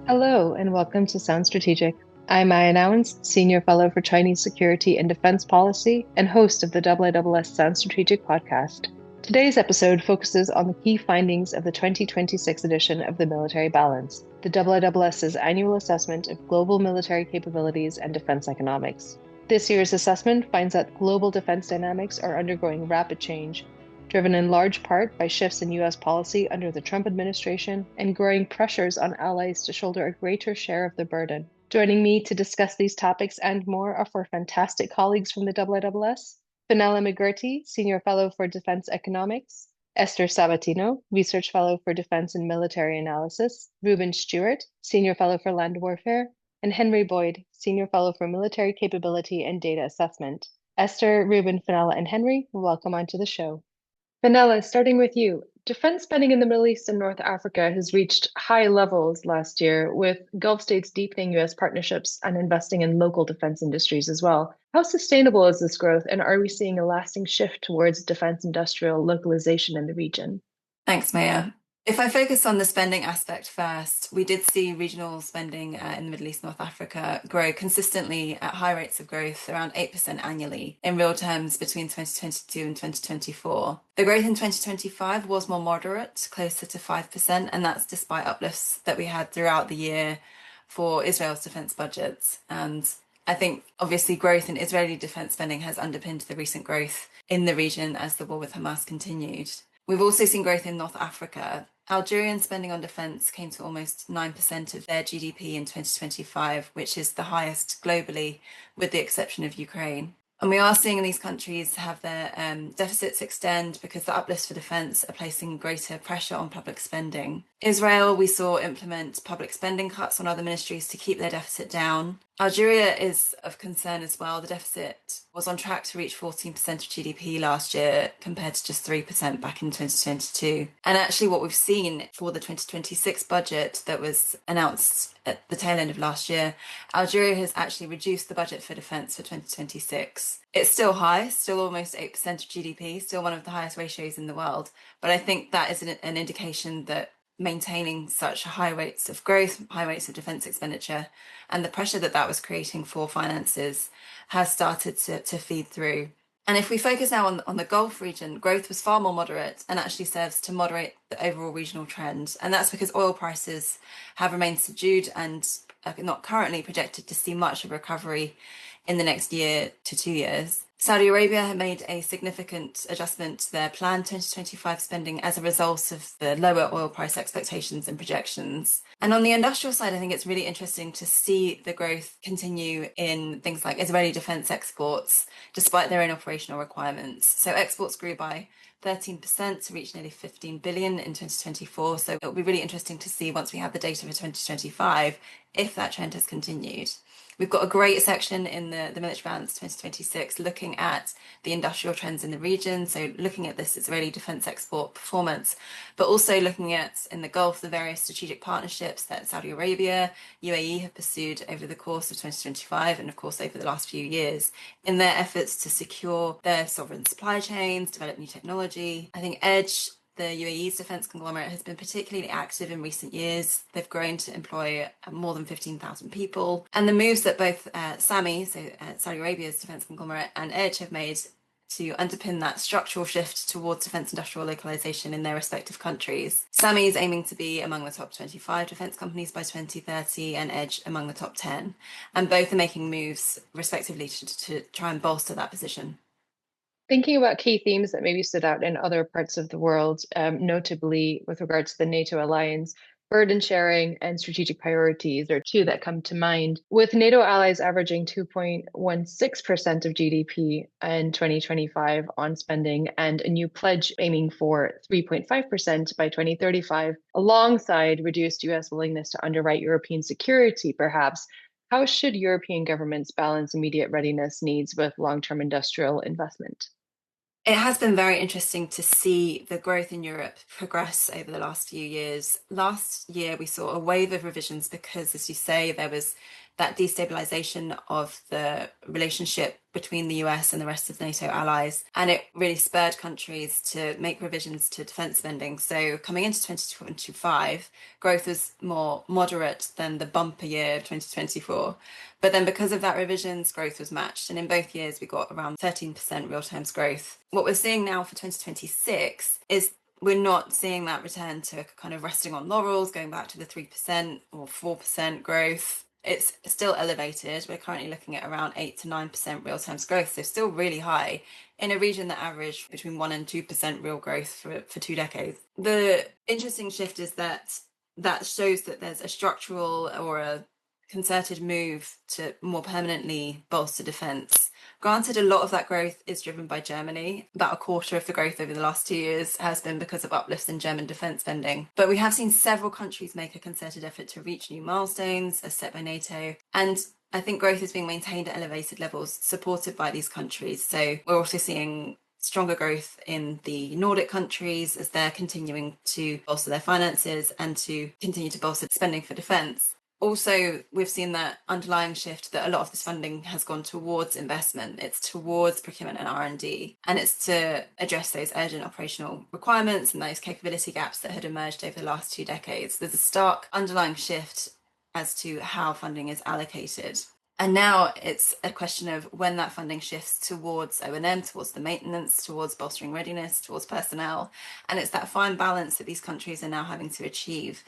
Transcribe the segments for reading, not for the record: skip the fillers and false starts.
Hello, and welcome to Sound Strategic. I'm Meia Nouwens, Senior Fellow for Chinese Security and Defense Policy and host of the IISS Sound Strategic podcast. Today's episode focuses on the key findings of the 2026 edition of the Military Balance, the IISS's annual assessment of global military capabilities and defense economics. This year's assessment finds that global defense dynamics are undergoing rapid change, driven in large part by shifts in US policy under the Trump administration and growing pressures on allies to shoulder a greater share of the burden. Joining me to discuss these topics and more are four fantastic colleagues from the IISS: Fenella McGerty, Senior Fellow for Defense Economics; Ester Sabatino, Research Fellow for Defense and Military Analysis; Ruben Stewart, Senior Fellow for Land Warfare; and Henry Boyd, Senior Fellow for Military Capability and Data Assessment. Esther, Ruben, Fenella, and Henry, welcome onto the show. Fenella, starting with you. Defense spending in the Middle East and North Africa has reached high levels last year, with Gulf states deepening US partnerships and investing in local defense industries as well. How sustainable is this growth, and are we seeing a lasting shift towards defense industrial localization in the region? Thanks, Maya. If I focus on the spending aspect first, we did see regional spending in the Middle East, North Africa grow consistently at high rates of growth, around 8% annually in real terms between 2022 and 2024. The growth in 2025 was more moderate, closer to 5%, and that's despite uplifts that we had throughout the year for Israel's defense budgets. And I think obviously growth in Israeli defense spending has underpinned the recent growth in the region as the war with Hamas continued. We've also seen growth in North Africa. Algerian spending on defense came to almost 9% of their GDP in 2025, which is the highest globally, with the exception of Ukraine. And we are seeing these countries have their deficits extend because the uplifts for defense are placing greater pressure on public spending. Israel, we saw implement public spending cuts on other ministries to keep their deficit down. Algeria is of concern as well. The deficit was on track to reach 14% of GDP last year compared to just 3% back in 2022. And actually what we've seen for the 2026 budget that was announced at the tail end of last year, Algeria has actually reduced the budget for defense for 2026. It's still high, still almost 8% of GDP, still one of the highest ratios in the world. But I think that is an indication that maintaining such high rates of growth, high rates of defense expenditure, and the pressure that that was creating for finances has started to feed through. And if we focus now on the Gulf region, growth was far more moderate and actually serves to moderate the overall regional trend. And that's because oil prices have remained subdued and are not currently projected to see much of a recovery in the next year to 2 years. Saudi Arabia had made a significant adjustment to their planned 2025 spending as a result of the lower oil price expectations and projections. And on the industrial side, I think it's really interesting to see the growth continue in things like Israeli defense exports, despite their own operational requirements. So exports grew by 13% to reach nearly 15 billion in 2024. So it'll be really interesting to see once we have the data for 2025 if that trend has continued. We've got a great section in the Military Balance 2026 looking at the industrial trends in the region. So looking at this Israeli defense export performance, but also looking at in the Gulf, the various strategic partnerships that Saudi Arabia, UAE have pursued over the course of 2025 and of course over the last few years in their efforts to secure their sovereign supply chains, develop new technology. I think EDGE, the UAE's defence conglomerate, has been particularly active in recent years. They've grown to employ more than 15,000 people. And the moves that both SAMI, so Saudi Arabia's defence conglomerate, and EDGE have made to underpin that structural shift towards defence industrial localisation in their respective countries. SAMI is aiming to be among the top 25 defence companies by 2030 and EDGE among the top 10. And both are making moves respectively to try and bolster that position. Thinking about key themes that maybe stood out in other parts of the world, notably with regards to the NATO alliance, burden sharing and strategic priorities are two that come to mind. With NATO allies averaging 2.16% of GDP in 2025 on spending and a new pledge aiming for 3.5% by 2035, alongside reduced US willingness to underwrite European security, perhaps, how should European governments balance immediate readiness needs with long-term industrial investment? It has been very interesting to see the growth in Europe progress over the last few years. Last year, we saw a wave of revisions because, as you say, there was that destabilization of the relationship between the US and the rest of NATO allies. And it really spurred countries to make revisions to defence spending. So coming into 2025, growth was more moderate than the bumper year of 2024. But then because of that revisions, growth was matched. And in both years, we got around 13% real terms growth. What we're seeing now for 2026 is we're not seeing that return to kind of resting on laurels, going back to the 3% or 4% growth. It's still elevated. We're currently looking at around 8 to 9% real terms growth, so still really high in a region that averaged between 1 and 2% real growth for 2 decades. The interesting shift is that shows that there's a structural or a concerted move to more permanently bolster defence. Granted, a lot of that growth is driven by Germany. About a quarter of the growth over the last 2 years has been because of uplifts in German defence spending. But we have seen several countries make a concerted effort to reach new milestones as set by NATO. And I think growth is being maintained at elevated levels, supported by these countries. So we're also seeing stronger growth in the Nordic countries as they're continuing to bolster their finances and to continue to bolster spending for defence. Also, we've seen that underlying shift that a lot of this funding has gone towards investment. It's towards procurement and R&D, and it's to address those urgent operational requirements and those capability gaps that had emerged over the last 2 decades. There's a stark underlying shift as to how funding is allocated. And now it's a question of when that funding shifts towards O&M, towards the maintenance, towards bolstering readiness, towards personnel. And it's that fine balance that these countries are now having to achieve.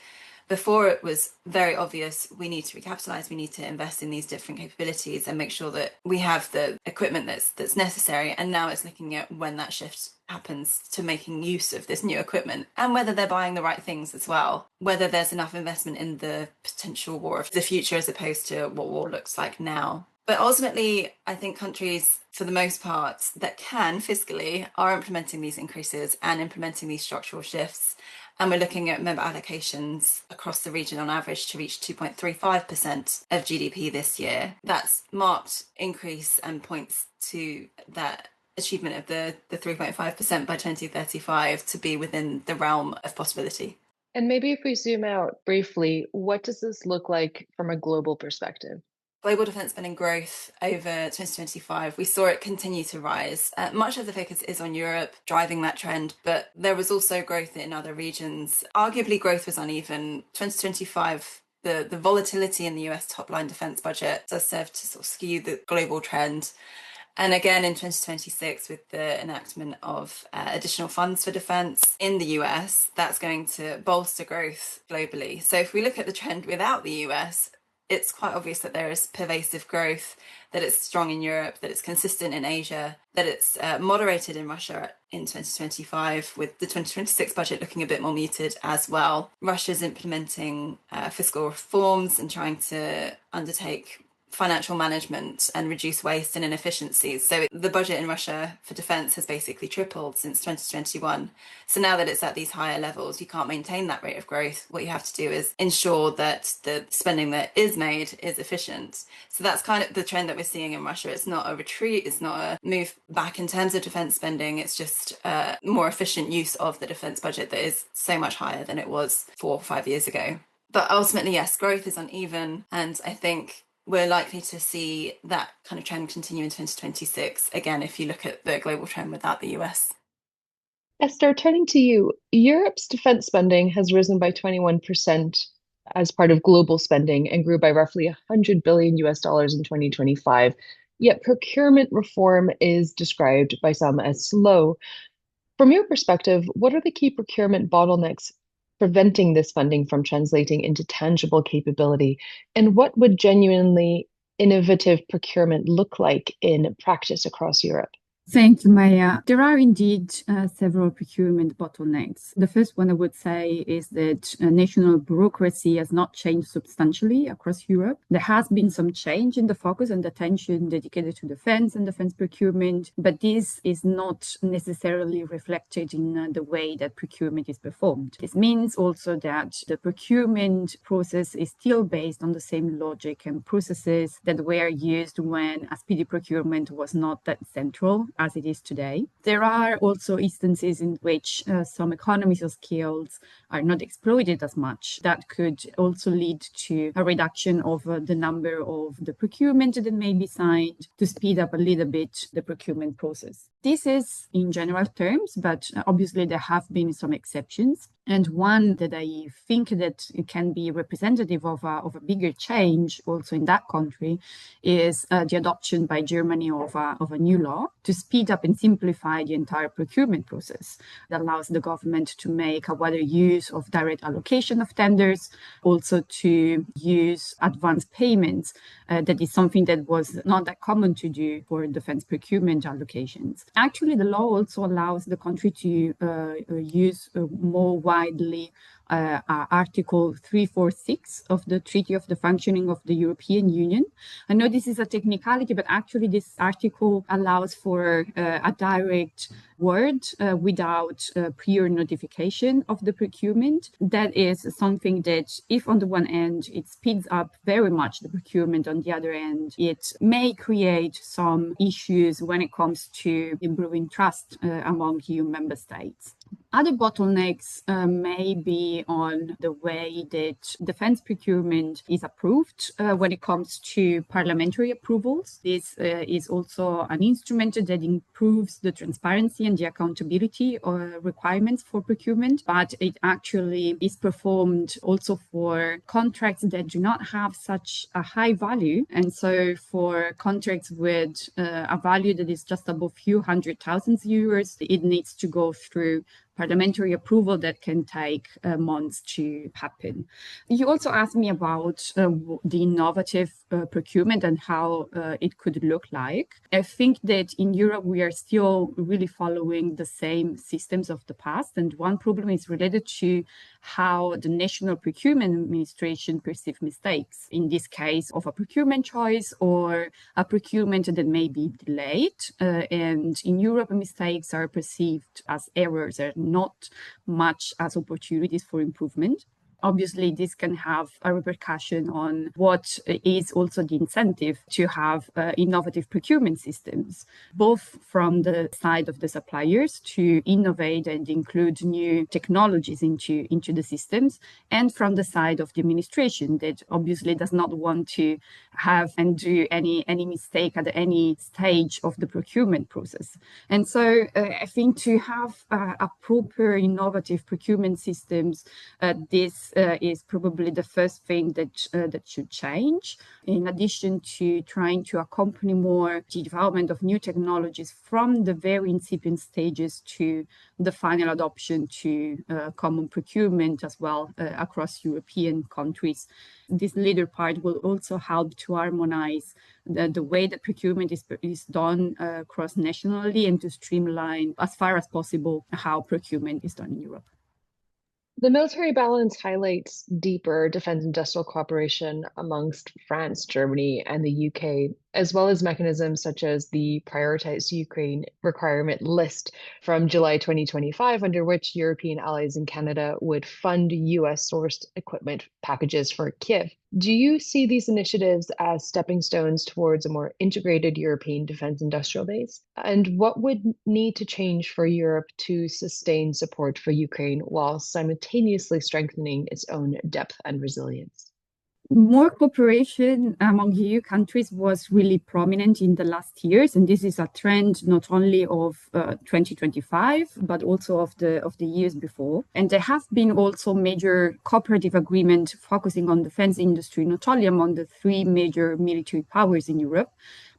Before, it was very obvious we need to recapitalise, we need to invest in these different capabilities and make sure that we have the equipment that's necessary. And now it's looking at when that shift happens to making use of this new equipment and whether they're buying the right things as well, whether there's enough investment in the potential war of the future as opposed to what war looks like now. But ultimately, I think countries, for the most part, that can fiscally are implementing these increases and implementing these structural shifts. And we're looking at member allocations across the region on average to reach 2.35% of GDP this year. That's marked increase and points to that achievement of the 3.5% by 2035 to be within the realm of possibility. And maybe if we zoom out briefly, what does this look like from a global perspective? Global defence spending growth over 2025, we saw it continue to rise. Much of the focus is on Europe, driving that trend, but there was also growth in other regions. Arguably, growth was uneven. 2025, the volatility in the US top-line defence budget does serve to sort of skew the global trend. And again, in 2026, with the enactment of additional funds for defence in the US, that's going to bolster growth globally. So if we look at the trend without the US, it's quite obvious that there is pervasive growth, that it's strong in Europe, that it's consistent in Asia, that it's moderated in Russia in 2025, with the 2026 budget looking a bit more muted as well. Russia's implementing fiscal reforms and trying to undertake financial management and reduce waste and inefficiencies. So the budget in Russia for defence has basically tripled since 2021. So now that it's at these higher levels, you can't maintain that rate of growth. What you have to do is ensure that the spending that is made is efficient. So that's kind of the trend that we're seeing in Russia. It's not a retreat, it's not a move back in terms of defence spending, it's just a more efficient use of the defence budget that is so much higher than it was 4 or 5 years ago. But ultimately, yes, growth is uneven, and I think we're likely to see that kind of trend continue in 2026, again, if you look at the global trend without the US. Esther, turning to you, Europe's defense spending has risen by 21% as part of global spending and grew by roughly $100 billion in 2025. Yet procurement reform is described by some as slow. From your perspective, what are the key procurement bottlenecks preventing this funding from translating into tangible capability? And what would genuinely innovative procurement look like in practice across Europe? Thank you, Meia. There are indeed several procurement bottlenecks. The first one I would say is that national bureaucracy has not changed substantially across Europe. There has been some change in the focus and attention dedicated to defense and defense procurement, but this is not necessarily reflected in the way that procurement is performed. This means also that the procurement process is still based on the same logic and processes that were used when a speedy procurement was not that central as it is today. There are also instances in which some economies of scales are not exploited as much. That could also lead to a reduction of the number of the procurement that may be signed to speed up a little bit the procurement process. This is in general terms, but obviously there have been some exceptions. And one that I think that it can be representative of a bigger change also in that country is the adoption by Germany of a new law to speed up and simplify the entire procurement process that allows the government to make a wider use of direct allocation of tenders, also to use advance payments. That is something that was not that common to do for defense procurement allocations. Actually, the law also allows the country to use more widely Article 346 of the Treaty of the Functioning of the European Union. I know this is a technicality, but actually this article allows for a direct word without prior notification of the procurement. That is something that, if on the one end it speeds up very much the procurement, on the other end it may create some issues when it comes to improving trust among EU member states. Other bottlenecks may be on the way that defense procurement is approved when it comes to parliamentary approvals. This is also an instrument that improves the transparency and the accountability requirements for procurement, but it actually is performed also for contracts that do not have such a high value. And so for contracts with a value that is just above a few €100,000, it needs to go through parliamentary approval that can take months to happen. You also asked me about the innovative procurement and how it could look like. I think that in Europe, we are still really following the same systems of the past. And one problem is related to how the National Procurement Administration perceive mistakes, in this case of a procurement choice or a procurement that may be delayed. And in Europe, mistakes are perceived as errors, are not much as opportunities for improvement. Obviously, this can have a repercussion on what is also the incentive to have innovative procurement systems, both from the side of the suppliers to innovate and include new technologies into the systems, and from the side of the administration that obviously does not want to have and do any mistake at any stage of the procurement process. And so I think to have a proper innovative procurement systems, this is probably the first thing that should change. In addition to trying to accompany more the development of new technologies from the very incipient stages to the final adoption to common procurement as well across European countries. This later part will also help to harmonize the way that procurement is done cross-nationally and to streamline as far as possible how procurement is done in Europe. The military balance highlights deeper defense industrial cooperation amongst France, Germany, and the UK, as well as mechanisms such as the Prioritized Ukraine Requirement List from July 2025, under which European allies in Canada would fund US-sourced equipment packages for Kiev. Do you see these initiatives as stepping stones towards a more integrated European defense industrial base? And what would need to change for Europe to sustain support for Ukraine while simultaneously strengthening its own depth and resilience? More cooperation among EU countries was really prominent in the last years, and this is a trend not only of 2025 but also of the years before. And there have been also major cooperative agreements focusing on defense industry, not only among the three major military powers in Europe,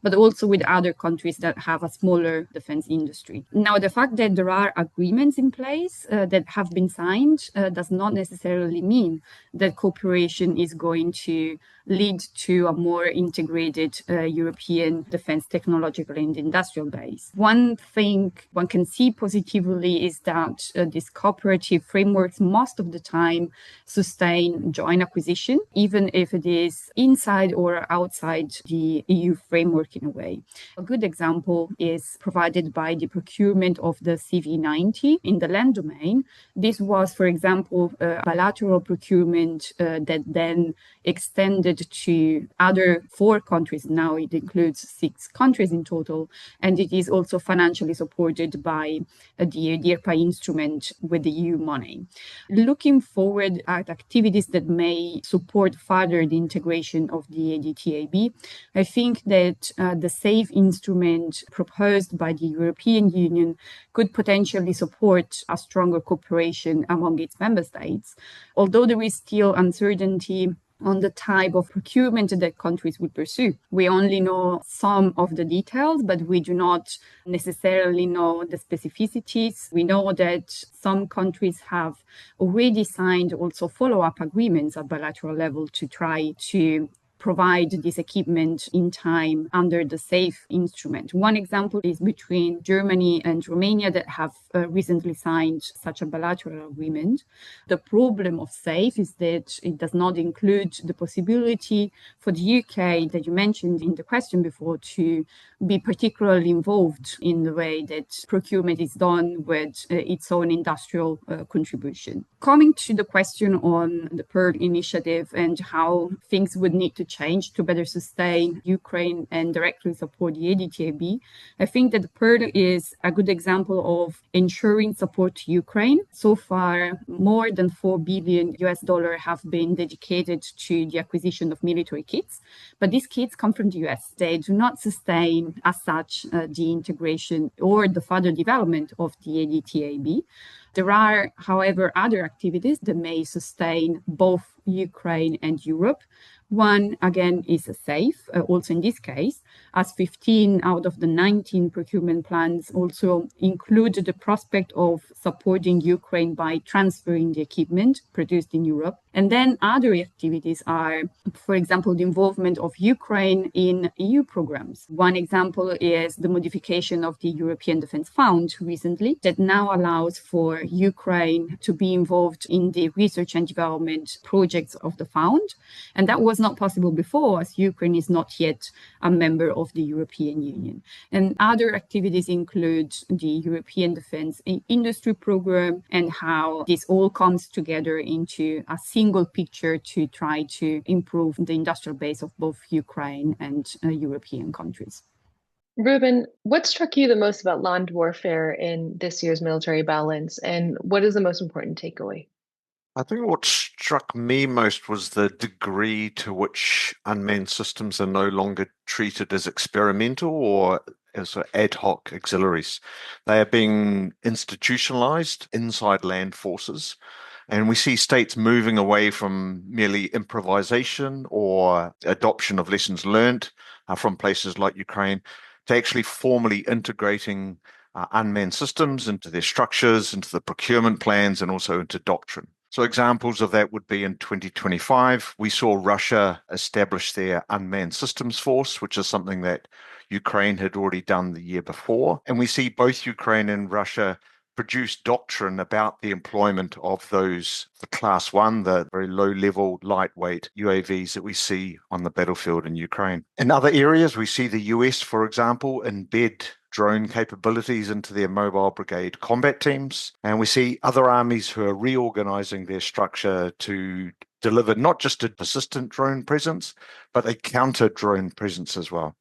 but also with other countries that have a smaller defense industry. Now, the fact that there are agreements in place that have been signed does not necessarily mean that cooperation is going to lead to a more integrated European defense technological and industrial base. One thing one can see positively is that these cooperative frameworks most of the time sustain joint acquisition, even if it is inside or outside the EU framework working away. A good example is provided by the procurement of the CV90 in the land domain. This was, for example, a bilateral procurement that then extended to other 4 countries. Now it includes 6 countries in total, and it is also financially supported by the IRPA instrument with the EU money. Looking forward at activities that may support further the integration of the ADTAB, I think that the SAFE instrument proposed by the European Union could potentially support a stronger cooperation among its member states. Although there is still uncertainty on the type of procurement that countries would pursue. We only know some of the details, but we do not necessarily know the specificities. We know that some countries have already signed also follow-up agreements at bilateral level to try to provide this equipment in time under the SAFE instrument. One example is between Germany and Romania that have recently signed such a bilateral agreement. The problem of SAFE is that it does not include the possibility for the UK that you mentioned in the question before to be particularly involved in the way that procurement is done with its own industrial contribution. Coming to the question on the Pearl initiative and how things would need to change to better sustain Ukraine and directly support the ADTAB, I think that the Pearl is a good example of ensuring support to Ukraine. So far, more than $4 billion have been dedicated to the acquisition of military kits, but these kits come from the US. They do not sustain, as such, the integration or the further development of the ADTAB. There are, however, other activities that may sustain both Ukraine and Europe. One, again, is SAFE, also in this case, as 15 out of the 19 procurement plans also include the prospect of supporting Ukraine by transferring the equipment produced in Europe. And then other activities are, for example, the involvement of Ukraine in EU programs. One example is the modification of the European Defence Fund recently that now allows for Ukraine to be involved in the research and development projects of the fund. And that was not possible before, as Ukraine is not yet a member of the European Union. And other activities include the European Defence Industry Programme and how this all comes together into a single picture to try to improve the industrial base of both Ukraine and European countries. Ruben, what struck you the most about land warfare in this year's military balance, and what is the most important takeaway? I think what struck me most was the degree to which unmanned systems are no longer treated as experimental or as ad hoc auxiliaries. They are being institutionalized inside land forces. And we see states moving away from merely improvisation or adoption of lessons learned from places like Ukraine to actually formally integrating unmanned systems into their structures, into the procurement plans, and also into doctrine. So examples of that would be in 2025, we saw Russia establish their unmanned systems force, which is something that Ukraine had already done the year before. And we see both Ukraine and Russia produce doctrine about the employment of those, the Class 1, the very low-level, lightweight UAVs that we see on the battlefield in Ukraine. In other areas, we see the US, for example, embed drone capabilities into their mobile brigade combat teams. And we see other armies who are reorganizing their structure to deliver not just a persistent drone presence, but a counter drone presence as well.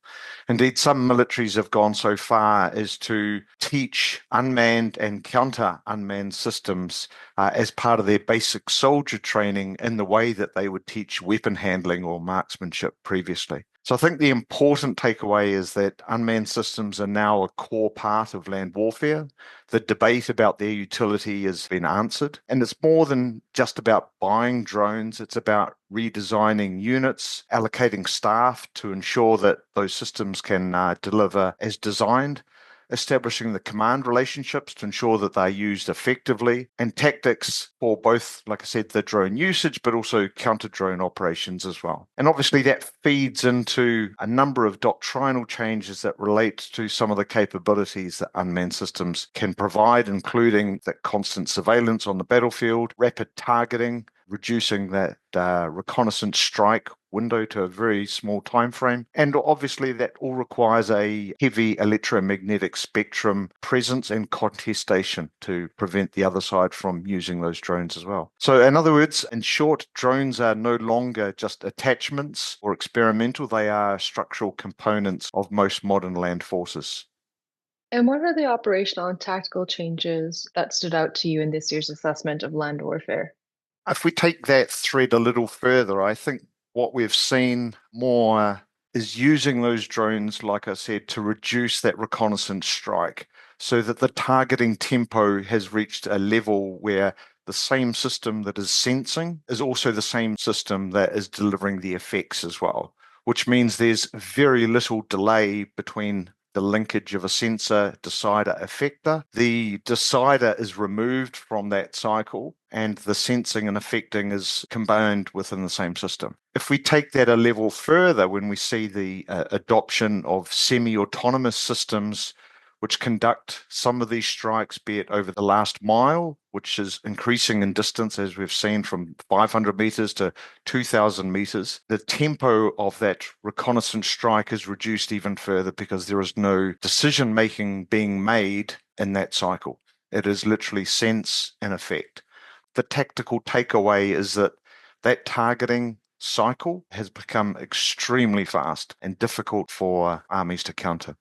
Indeed, some militaries have gone so far as to teach unmanned and counter unmanned systems as part of their basic soldier training in the way that they would teach weapon handling or marksmanship previously. So I think the important takeaway is that unmanned systems are now a core part of land warfare. The debate about their utility has been answered, and it's more than just about buying drones. It's about redesigning units, allocating staff to ensure that those systems can deliver as designed, establishing the command relationships to ensure that they're used effectively, and tactics for both, like I said, the drone usage, but also counter-drone operations as well. And obviously that feeds into a number of doctrinal changes that relate to some of the capabilities that unmanned systems can provide, including that constant surveillance on the battlefield, rapid targeting, reducing that reconnaissance strike window to a very small time frame. And obviously that all requires a heavy electromagnetic spectrum presence and contestation to prevent the other side from using those drones as well. So in other words, in short, drones are no longer just attachments or experimental. They are structural components of most modern land forces. And what are the operational and tactical changes that stood out to you in this year's assessment of land warfare? If we take that thread a little further, I think what we've seen more is using those drones, like I said, to reduce that reconnaissance strike so that the targeting tempo has reached a level where the same system that is sensing is also the same system that is delivering the effects as well, which means there's very little delay between the linkage of a sensor, decider, effector. The decider is removed from that cycle and the sensing and effecting is combined within the same system. If we take that a level further, when we see the adoption of semi-autonomous systems which conduct some of these strikes, be it over the last mile, which is increasing in distance, as we've seen from 500 meters to 2,000 meters, the tempo of that reconnaissance strike is reduced even further because there is no decision-making being made in that cycle. It is literally sense and effect. The tactical takeaway is that that targeting cycle has become extremely fast and difficult for armies to counter.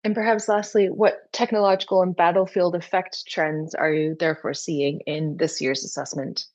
And perhaps lastly, what technological and battlefield effect trends are you therefore seeing in this year's assessment?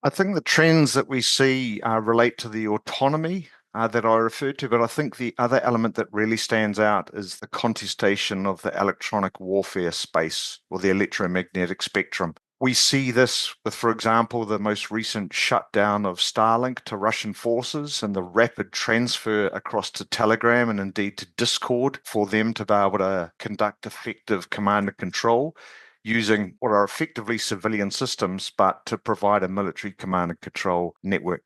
I think the trends that we see relate to the autonomy that I referred to, but I think the other element that really stands out is the contestation of the electronic warfare space or the electromagnetic spectrum. We see this with, for example, the most recent shutdown of Starlink to Russian forces and the rapid transfer across to Telegram and indeed to Discord for them to be able to conduct effective command and control using what are effectively civilian systems, but to provide a military command and control network.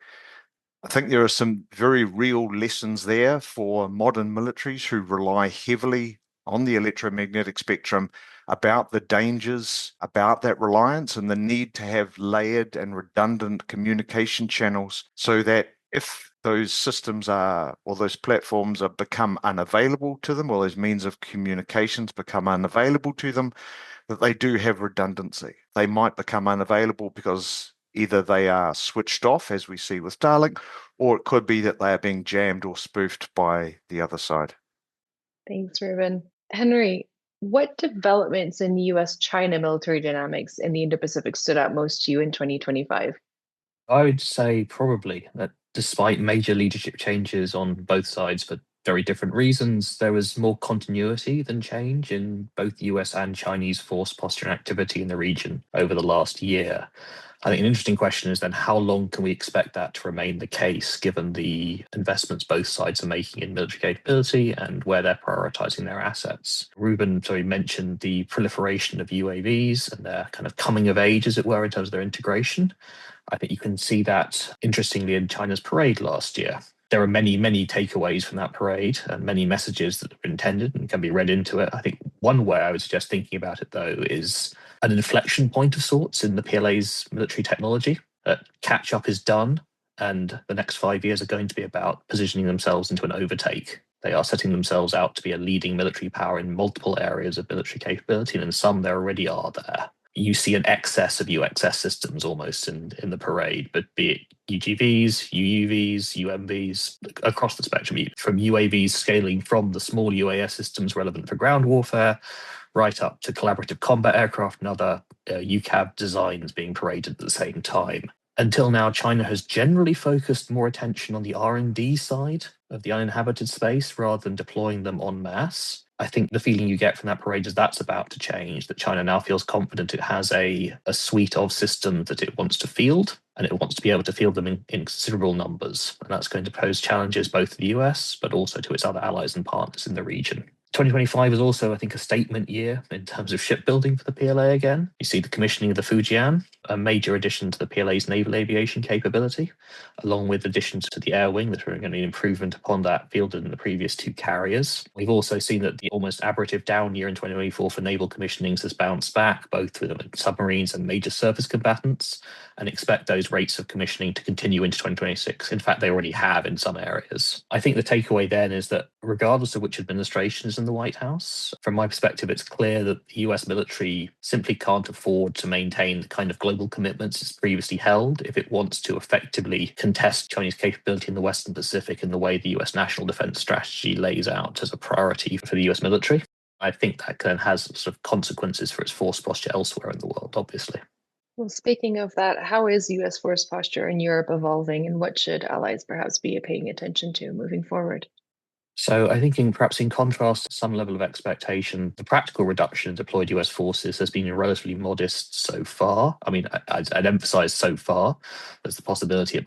I think there are some very real lessons there for modern militaries who rely heavily on the electromagnetic spectrum about the dangers, about that reliance and the need to have layered and redundant communication channels so that if those systems are, or those platforms are become unavailable to them, or those means of communications become unavailable to them, that they do have redundancy. They might become unavailable because either they are switched off, as we see with Starlink, or it could be that they are being jammed or spoofed by the other side. Thanks, Ruben. Henry, what developments in US-China military dynamics in the Indo-Pacific stood out most to you in 2025? I would say probably that despite major leadership changes on both sides for very different reasons, there was more continuity than change in both US and Chinese force posture and activity in the region over the last year. I think an interesting question is then how long can we expect that to remain the case given the investments both sides are making in military capability and where they're prioritizing their assets. Ruben mentioned the proliferation of UAVs and their kind of coming of age, as it were, in terms of their integration. I think you can see that, interestingly, in China's parade last year. There are many, many takeaways from that parade and many messages that are intended and can be read into it. I think one way I would suggest thinking about it, though, is an inflection point of sorts in the PLA's military technology. Catch up is done, and the next 5 years are going to be about positioning themselves into an overtake. They are setting themselves out to be a leading military power in multiple areas of military capability, and in some they already are there. You see an excess of UXS systems almost in the parade, but be it UGVs, UUVs, UMVs, across the spectrum, from UAVs scaling from the small UAS systems relevant for ground warfare, right up to collaborative combat aircraft and other UCAV designs being paraded at the same time. Until now, China has generally focused more attention on the R&D side of the uninhabited space rather than deploying them en masse. I think the feeling you get from that parade is that's about to change, that China now feels confident it has a suite of systems that it wants to field, and it wants to be able to field them in considerable numbers. And that's going to pose challenges both to the US, but also to its other allies and partners in the region. 2025 is also, I think, a statement year in terms of shipbuilding for the PLA again. You see the commissioning of the Fujian, a major addition to the PLA's naval aviation capability, along with additions to the air wing that are going to be an improvement upon that fielded in the previous two carriers. We've also seen that the almost aberrative down year in 2024 for naval commissionings has bounced back, both with submarines and major surface combatants, and expect those rates of commissioning to continue into 2026. In fact, they already have in some areas. I think the takeaway then is that regardless of which administration is in the White House, from my perspective, it's clear that the US military simply can't afford to maintain the kind of global commitments it's previously held if it wants to effectively contest Chinese capability in the Western Pacific in the way the US National Defense Strategy lays out as a priority for the US military. I think that then has sort of consequences for its force posture elsewhere in the world, obviously. Well, speaking of that, how is US force posture in Europe evolving, and what should allies perhaps be paying attention to moving forward? So I think perhaps in contrast to some level of expectation, the practical reduction in deployed US forces has been relatively modest so far. I mean, I'd emphasize so far. There's the possibility it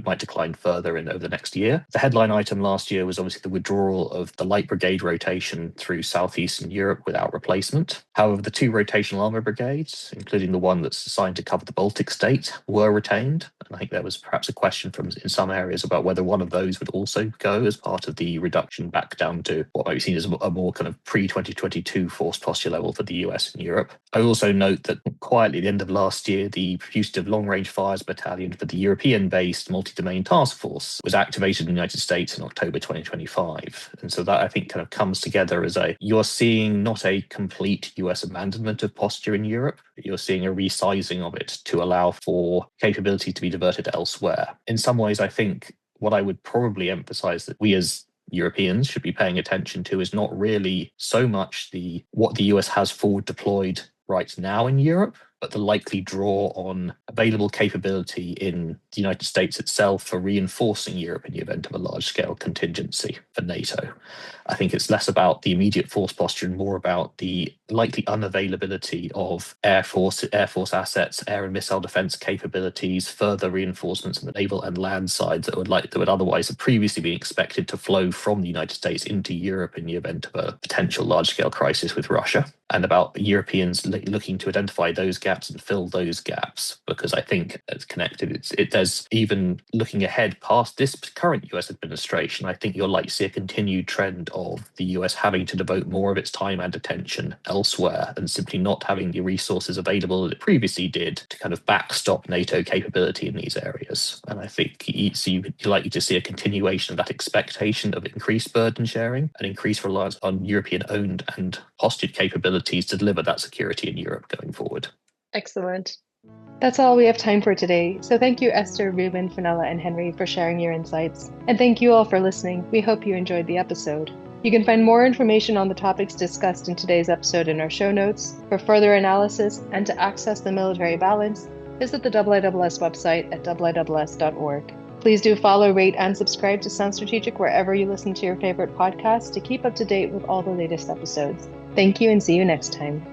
might decline further over the next year. The headline item last year was obviously the withdrawal of the light brigade rotation through southeastern Europe without replacement. However, the two rotational armor brigades, including the one that's assigned to cover the Baltic states, were retained. And I think there was perhaps a question in some areas about whether one of those would also go as part of the reduction back down to what might be seen as a more kind of pre-2022 force posture level for the US and Europe. I also note that quietly at the end of last year, the Fugitive Long Range Fires Battalion for the European-based Multi-Domain Task Force was activated in the United States in October 2025. And so that, I think, kind of comes together as you're seeing not a complete US abandonment of posture in Europe, but you're seeing a resizing of it to allow for capability to be diverted elsewhere. In some ways, I think what I would probably emphasize that we as Europeans should be paying attention to is not really so much what the US has forward deployed right now in Europe, but the likely draw on available capability in the United States itself for reinforcing Europe in the event of a large-scale contingency for NATO. I think it's less about the immediate force posture and more about the likely unavailability of Air Force assets, air and missile defense capabilities, further reinforcements on the naval and land sides that would otherwise have previously been expected to flow from the United States into Europe in the event of a potential large-scale crisis with Russia, and about Europeans looking to identify those gaps and fill those gaps, because I think it's connected. There's even looking ahead past this current US administration, I think you're likely to see a continued trend of the US having to devote more of its time and attention elsewhere and simply not having the resources available that it previously did to kind of backstop NATO capability in these areas. And I think you're likely to see a continuation of that expectation of increased burden sharing and increased reliance on European-owned and postured capabilities to deliver that security in Europe going forward. Excellent. That's all we have time for today. So thank you, Esther, Ruben, Fenella, and Henry for sharing your insights. And thank you all for listening. We hope you enjoyed the episode. You can find more information on the topics discussed in today's episode in our show notes. For further analysis and to access the military balance, visit the IISS website at IISS.org. Please do follow, rate, and subscribe to Sound Strategic wherever you listen to your favorite podcasts to keep up to date with all the latest episodes. Thank you and see you next time.